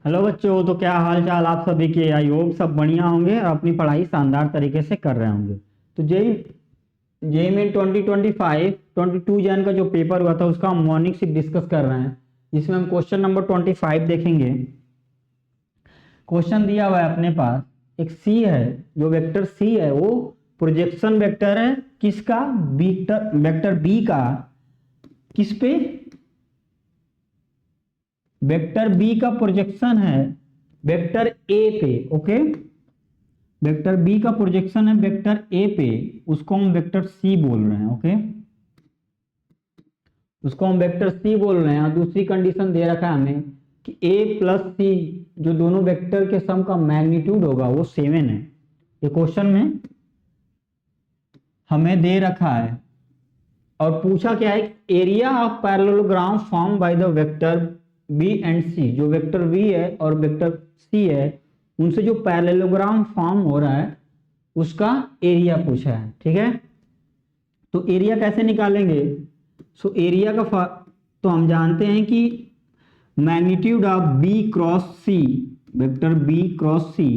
Hello बच्चों, तो क्या हाल चाल आप सभी के। आई होप सब बढ़िया होंगे और अपनी पढ़ाई शानदार तरीके से कर रहे होंगे। तो जेई जेई में 2025-22 जैन का जो पेपर हुआ था उसका हम मॉर्निंग शिफ्ट डिस्कस कर रहे हैं, जिसमें हम क्वेश्चन नंबर 25 देखेंगे। क्वेश्चन दिया हुआ है अपने पास, एक सी है, जो वेक्टर सी है वो प्रोजेक्शन वेक्टर है किसका, वेक्टर बी का। किस पे? वेक्टर बी का प्रोजेक्शन है वेक्टर ए पे। ओके, वेक्टर बी का प्रोजेक्शन है वेक्टर ए पे, उसको हम वेक्टर सी बोल रहे हैं। ओके, उसको हम वेक्टर सी बोल रहे हैं। और दूसरी कंडीशन दे रखा है हमें कि ए प्लस सी जो दोनों वेक्टर के सम का मैग्नीट्यूड होगा वो 7 है। ये क्वेश्चन में हमें दे रखा है और पूछा क्या है, area of parallelogram form by the vector B and C. जो वेक्टर बी है और वेक्टर सी है उनसे जो पैरेललोग्राम फॉर्म हो रहा है उसका एरिया पूछा है। ठीक है, तो एरिया कैसे निकालेंगे? सो एरिया का तो हम जानते हैं कि magnitude of B cross C, vector B cross C,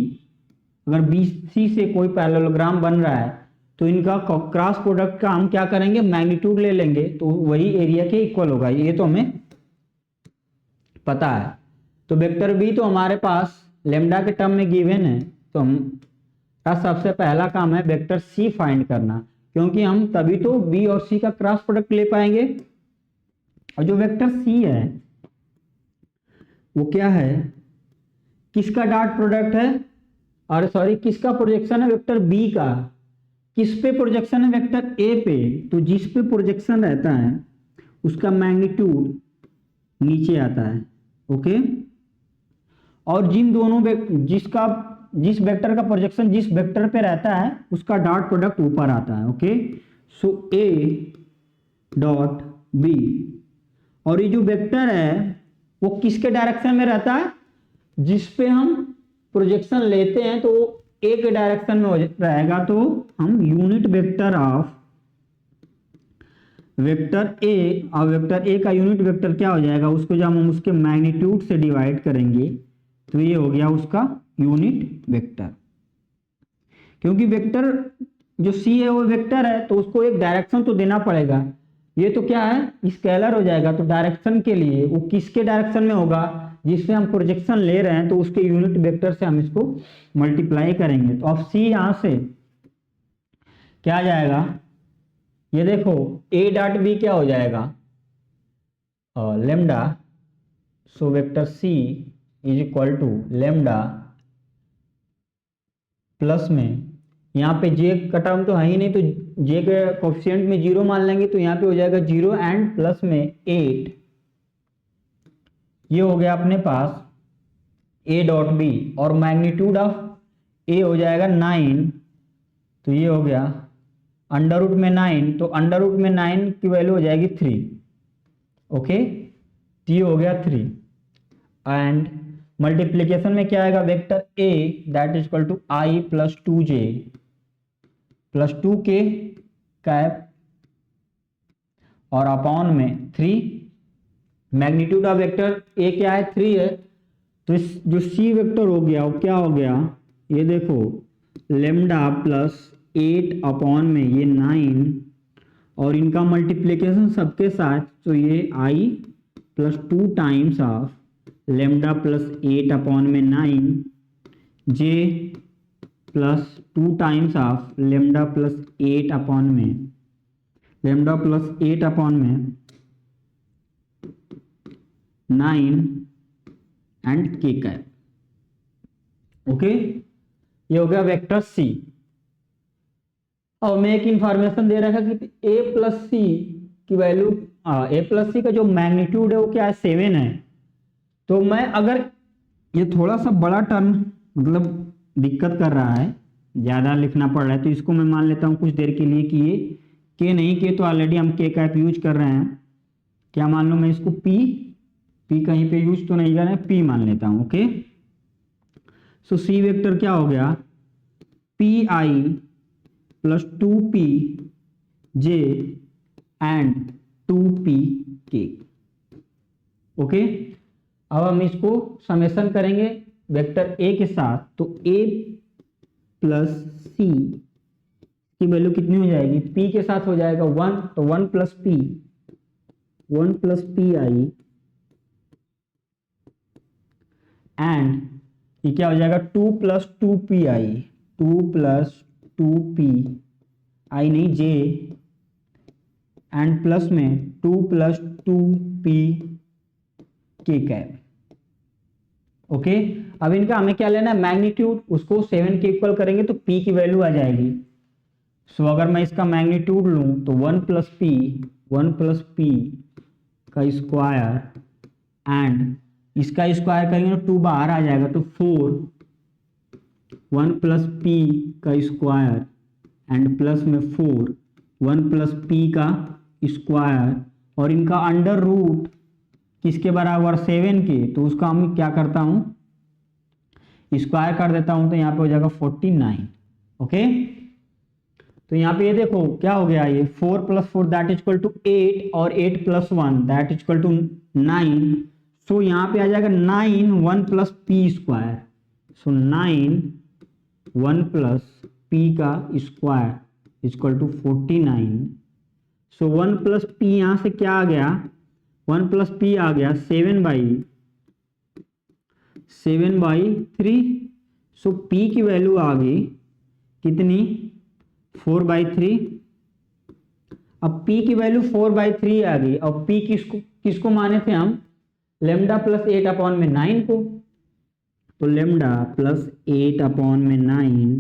अगर बी सी से कोई पैरेललोग्राम बन रहा है तो इनका क्रॉस प्रोडक्ट का हम क्या करेंगे, मैग्नीट्यूड ले लेंगे, तो वही एरिया के इक्वल होगा। ये तो हमें पता है। तो वेक्टर बी तो हमारे पास लेमडा के टर्म में गिवन है, तो हम सबसे पहला काम है वेक्टर सी फाइंड करना, क्योंकि हम तभी तो बी और सी का क्रॉस प्रोडक्ट ले पाएंगे। और जो वेक्टर सी है वो क्या है, किसका डॉट प्रोडक्ट है, और सॉरी किसका प्रोजेक्शन है, वेक्टर बी का। किस पे प्रोजेक्शन है, वेक्टर ए पे। तो जिस पे प्रोजेक्शन रहता है उसका मैग्नीट्यूड नीचे आता है। ओके, और जिन दोनों जिस वेक्टर का प्रोजेक्शन जिस वेक्टर पे रहता है उसका डॉट प्रोडक्ट ऊपर आता है। Okay, so A dot B, और ये जो वेक्टर है वो किसके डायरेक्शन में रहता है, जिस पे हम प्रोजेक्शन लेते हैं तो ए के डायरेक्शन में रहेगा। तो हम unit vector of vector A, और वेक्टर ए का यूनिट वेक्टर क्या हो जाएगा, उसको जब हम उसके मैग्नीट्यूड से डिवाइड करेंगे तो ये हो गया उसका यूनिट वेक्टर। क्योंकि वेक्टर जो सी है वो वेक्टर है तो उसको एक डायरेक्शन तो देना पड़ेगा। ये तो क्या है, स्केलर हो जाएगा, तो डायरेक्शन के लिए वो किसके डायरेक्शन में होगा, जिससे हम प्रोजेक्शन ले रहे हैं, तो उसके यूनिट वेक्टर से हम इसको मल्टीप्लाई करेंगे। तो अब सी यहां से क्या आ जाएगा, ये देखो ए डॉट बी क्या हो जाएगा, lambda. So vector C is equal to lambda plus में, यहाँ पे जे का टर्म तो है ही नहीं, तो जे के कोफिशिएंट में 0 मान लेंगे, तो यहाँ पे हो जाएगा 0 एंड प्लस में 8। ये हो गया अपने पास ए डॉट बी, और मैग्नीट्यूड ऑफ ए हो जाएगा 9, तो ये हो गया अंडर रूट में 9, तो अंडर रूट में 9 की वैल्यू हो जाएगी 3। ओके, तो ये हो गया 3, एंड मल्टीप्लीकेशन में क्या आएगा, vector A that is equal to i plus 2j plus 2k cap, और अपॉन में 3। मैग्नीट्यूड ऑफ वेक्टर ए क्या है, 3 है, तो इस जो सी वेक्टर हो गया वो क्या हो गया, ये देखो लेमडा प्लस 8 अपॉन में ये 9, और इनका मल्टीप्लीकेशन सबके साथ, तो ये I plus 2 times of lambda plus 8 upon में 9 J plus 2 times of lambda plus 8 upon में लेमडा प्लस 8 अपॉन में 9 एंड के कैप। ओके, ये हो गया वेक्टर सी। और मैं एक इंफॉर्मेशन दे रखा कि ए प्लस सी की वैल्यू, ए प्लस सी का जो मैग्नीट्यूड है वो क्या है, 7 है। तो मैं अगर ये थोड़ा सा बड़ा टर्म मतलब दिक्कत कर रहा है, ज़्यादा लिखना पड़ रहा है, तो इसको मैं मान लेता हूँ कुछ देर के लिए कि ये के नहीं, के तो ऑलरेडी हम के कैप यूज कर रहे हैं। क्या मान लो, मैं इसको पी कहीं पे यूज तो नहीं कर रहे हैं, पी मान लेता हूँ। ओके, सो सी वेक्टर क्या हो गया, P I plus 2p J and 2p के। ओके, अब हम इसको समेशन करेंगे वेक्टर ए के साथ, तो a प्लस सी की वैल्यू कितनी हो जाएगी, p के साथ हो जाएगा 1, तो 1 प्लस पी आई, एंड ये क्या हो जाएगा 2 प्लस 2 आई, 2 प्लस 2 आई नहीं जे, एंड प्लस में 2 प्लस 2 के कैप। ओके, अब इनका हमें क्या लेना है, मैग्नीट्यूड, उसको 7 के इक्वल करेंगे तो p की वैल्यू आ जाएगी। सो अगर मैं इसका मैग्नीट्यूड लूं तो 1 प्लस पी का स्क्वायर, एंड इसका स्क्वायर करेंगे तो 2 बाहर आ जाएगा, तो 1 प्लस पी का स्क्वायर एंड प्लस में 1 प्लस पी का स्क्वायर, और इनका अंडर रूट किसके बराबर 7 के, तो उसका हम क्या करता हूं, स्क्वायर कर देता हूं, तो यहाँ पे हो जाएगा 49। ओके, तो यहाँ पे ये देखो क्या हो गया, ये 4 plus 4 that is equal to 8, और 8 plus 1 that is equal to 9। So यहाँ पे आ जाएगा 9 1 plus P square, so 9 1 plus P का square equal to 49। So 1 plus P यहाँ से क्या आ गया, 1 प्लस पी आ गया 7/3। सो पी की वैल्यू आ गई कितनी, 4/3। अब p की वैल्यू 4/3 आ गई, और p किसको माने थे हम, लेमडा प्लस 8/9 को, तो lambda plus 8/9,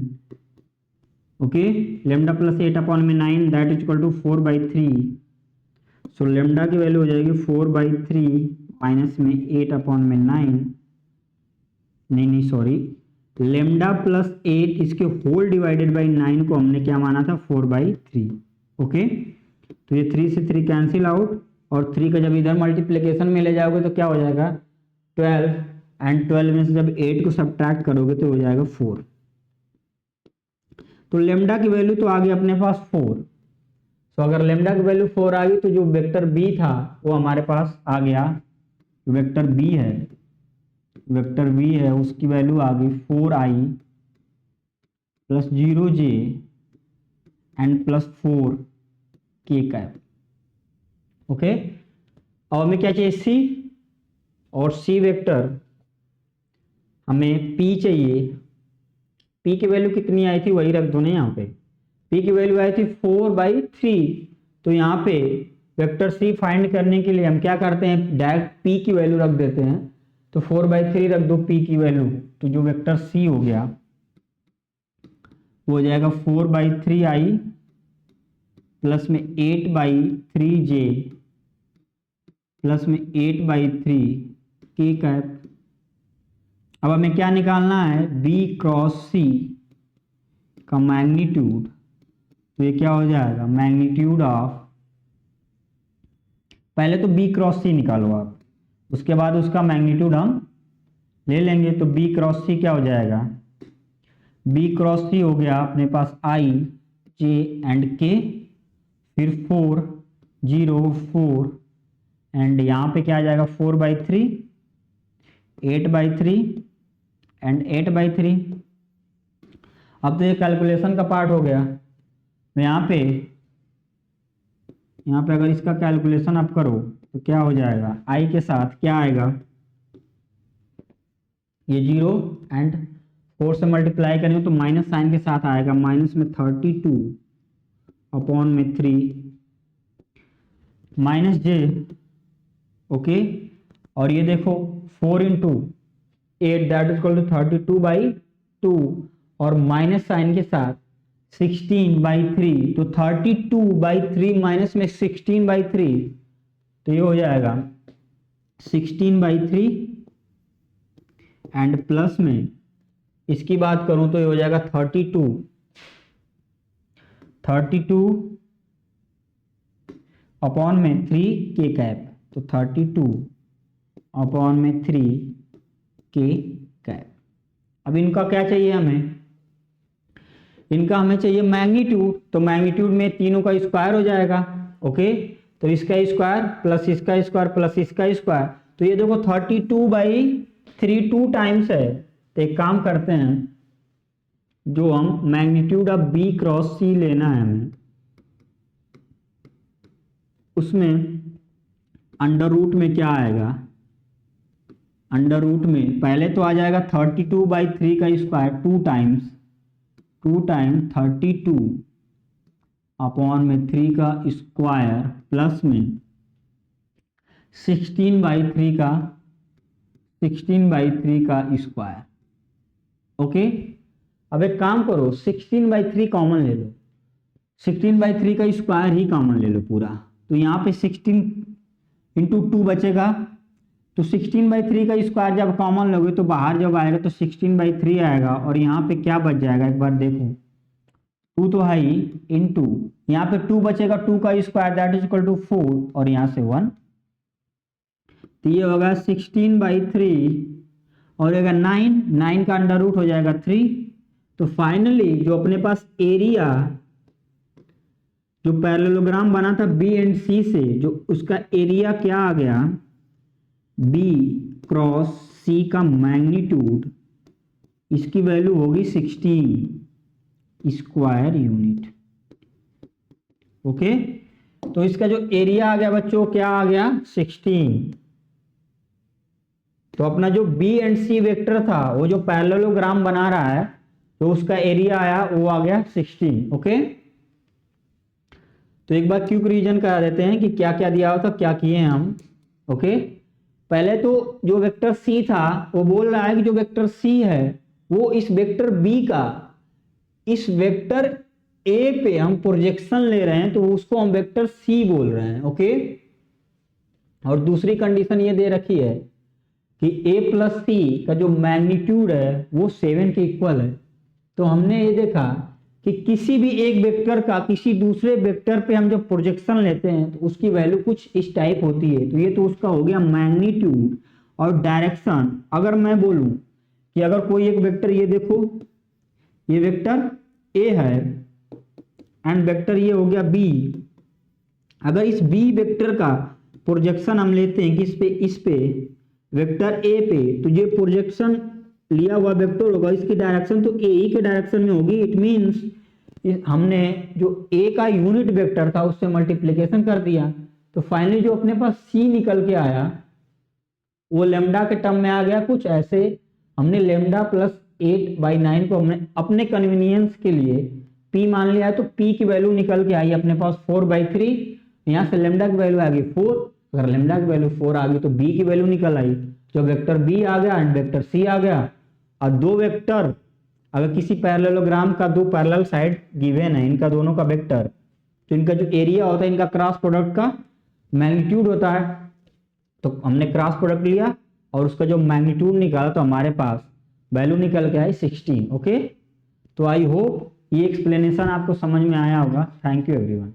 okay, lambda plus 8/9 that is equal to 4/3। So lambda की वैल्यू हो जाएगी 4/3 माइनस में 8/9, नहीं सॉरी, लेमडा प्लस 8 इसके होल डिवाइडेड बाई 9 को हमने क्या माना था, 4/3। ओके, तो ये 3 से 3 कैंसिल आउट, और 3 का जब इधर मल्टीप्लिकेशन में ले जाओगे तो क्या हो जाएगा 12, एंड 12 में से जब 8 को सब्ट्रैक्ट करोगे तो हो जाएगा 4। तो लेमडा की वैल्यू तो आ गई अपने पास 4। तो अगर लेमडा की वैल्यू 4 आ गई तो जो वेक्टर बी था वो हमारे पास आ गया, वेक्टर बी है उसकी वैल्यू आ गई 4i plus 0j and plus 4k cap. Okay, और हमें क्या चाहिए, सी, और सी वेक्टर हमें p चाहिए। p की वैल्यू कितनी आई थी वही रख दो ना, यहाँ पे p की वैल्यू आई थी 4/3। तो यहाँ पे वेक्टर c फाइंड करने के लिए हम क्या करते हैं, डायरेक्ट p की वैल्यू रख देते हैं, तो 4/3 रख दो p की वैल्यू, तो जो वेक्टर c हो गया वो हो जाएगा 4/3i प्लस में 8/3j प्लस में 8/3k कैप। अब हमें क्या निकालना है, b क्रॉस c का मैग्नीट्यूड, तो ये क्या हो जाएगा, मैग्नीट्यूड ऑफ, पहले तो b क्रॉस c निकालो आप, उसके बाद उसका मैग्नीट्यूड हम ले लेंगे। तो b क्रॉस c क्या हो जाएगा, b क्रॉस c हो गया अपने पास i j एंड k, फिर 4 0 4, एंड यहाँ पे क्या आ जाएगा 4/3 8/3 एंड 8/3। अब तो ये कैलकुलेशन का पार्ट हो गया, तो यहाँ पे अगर इसका कैलकुलेशन आप करो तो क्या हो जाएगा, i के साथ क्या आएगा, ये 0 एंड 4 से मल्टीप्लाई करेंगे तो माइनस साइन के साथ आएगा, माइनस में 32/3 माइनस j। ओके, और ये देखो 4 × 8 दैट इज इक्वल टू 32/2, और माइनस साइन के साथ 16/3, तो 32/3 माइनस में 16/3, तो ये हो जाएगा 16/3, एंड प्लस में इसकी बात करूं तो ये हो जाएगा 32 अपॉन में 3k कैप, तो 32/3k कैप। अब इनका क्या चाहिए हमें, इनका हमें चाहिए मैग्नीट्यूड, तो मैग्नीट्यूड में तीनों का स्क्वायर हो जाएगा। ओके, तो इसका स्क्वायर प्लस इसका स्क्वायर प्लस इसका स्क्वायर, तो ये देखो 32/3 2 टाइम्स है। तो एक काम करते हैं, जो हम मैग्नीट्यूड ऑफ बी क्रॉस सी लेना है हमें, उसमें अंडर रूट में क्या आएगा, अंडर रूट में पहले तो आ जाएगा 32/3 का स्क्वायर 2 टाइम्स 32 अपॉन में 3 का स्क्वायर प्लस में 16/3 का स्क्वायर। ओके, अब एक काम करो, 16/3 कॉमन ले लो, 16/3 का स्क्वायर ही कॉमन ले लो पूरा। तो यहाँ पे 16 इंटू 2 बचेगा, तो 16/3 का स्क्वायर जब कॉमन लोगे तो बाहर जब आएगा तो 16/3 आएगा, और यहाँ पे क्या बच जाएगा एक बार देखो, 2 तो है ही, इंटू यहाँ पे 2 बचेगा, 2 का square that is equal to 4, और यहाँ से 1, तो ये होगा 16/3 और अगर 9 का अंडर रूट हो जाएगा 3। तो फाइनली जो अपने पास एरिया, जो पैरेललोग्राम बना था बी एंड सी से, जो उसका एरिया क्या आ गया, बी क्रॉस सी का मैग्नीट्यूड, इसकी वैल्यू होगी 16 स्क्वायर यूनिट। ओके, तो इसका जो एरिया आ गया बच्चों क्या आ गया, 16। तो अपना जो बी एंड सी वेक्टर था, वो जो पैरेललोग्राम बना रहा है, तो उसका एरिया आया वो आ गया 16। ओके, तो एक बार क्विक रीजन करा देते हैं कि क्या क्या दिया हुआ था, क्या किए हैं हम। ओके, पहले तो जो वेक्टर सी था वो बोल रहा है कि जो वेक्टर सी है वो इस वेक्टर बी का इस वेक्टर ए पे हम प्रोजेक्शन ले रहे हैं, तो उसको हम वेक्टर सी बोल रहे हैं। ओके, और दूसरी कंडीशन ये दे रखी है कि ए प्लस सी का जो मैग्नीट्यूड है वो 7 के इक्वल है। तो हमने ये देखा कि किसी भी एक वेक्टर का किसी दूसरे वेक्टर पे हम जब प्रोजेक्शन लेते हैं तो उसकी वैल्यू कुछ इस टाइप होती है। तो ये तो उसका हो गया मैग्नीट्यूड। और डायरेक्शन, अगर मैं बोलूं कि अगर कोई एक वेक्टर, ये देखो ये वेक्टर ए है एंड वेक्टर ये हो गया बी, अगर इस बी वेक्टर का प्रोजेक्शन हम लेते हैं किस पे, इस पे वेक्टर ए पे, तो ये प्रोजेक्शन लिया हुआ वेक्टर होगा, इसकी डायरेक्शन तो ए ही के डायरेक्शन में होगी। इट मींस हमने जो ए का यूनिट वेक्टर था उससे मल्टीप्लिकेशन कर दिया, तो फाइनली जो अपने पास सी निकल के आया वो लेमडा के टर्म में आ गया कुछ ऐसे। हमने लेमडा प्लस 8/9 को हमने अपने कन्वीनियंस के लिए पी मान लिया है, तो पी की वैल्यू निकल के आई अपने पास 4/3। यहाँ से लेमडा की वैल्यू आ गई 4, अगर लेमडा की वैल्यू 4 आ गई तो बी की वैल्यू निकल आई, जो वेक्टर बी आ गया एंड वेक्टर सी आ गया। और दो वेक्टर, अगर किसी पैरेललोग्राम का दो पैरेलल साइड गिवन है, इनका दोनों का वेक्टर, तो इनका जो एरिया होता है इनका क्रॉस प्रोडक्ट का मैग्नीट्यूड होता है। तो हमने क्रॉस प्रोडक्ट लिया और उसका जो मैग्नीट्यूड निकाला तो हमारे पास वैल्यू निकल के आई 16। ओके, तो आई होप ये एक्सप्लेनेशन आपको समझ में आया होगा। Thank you everyone.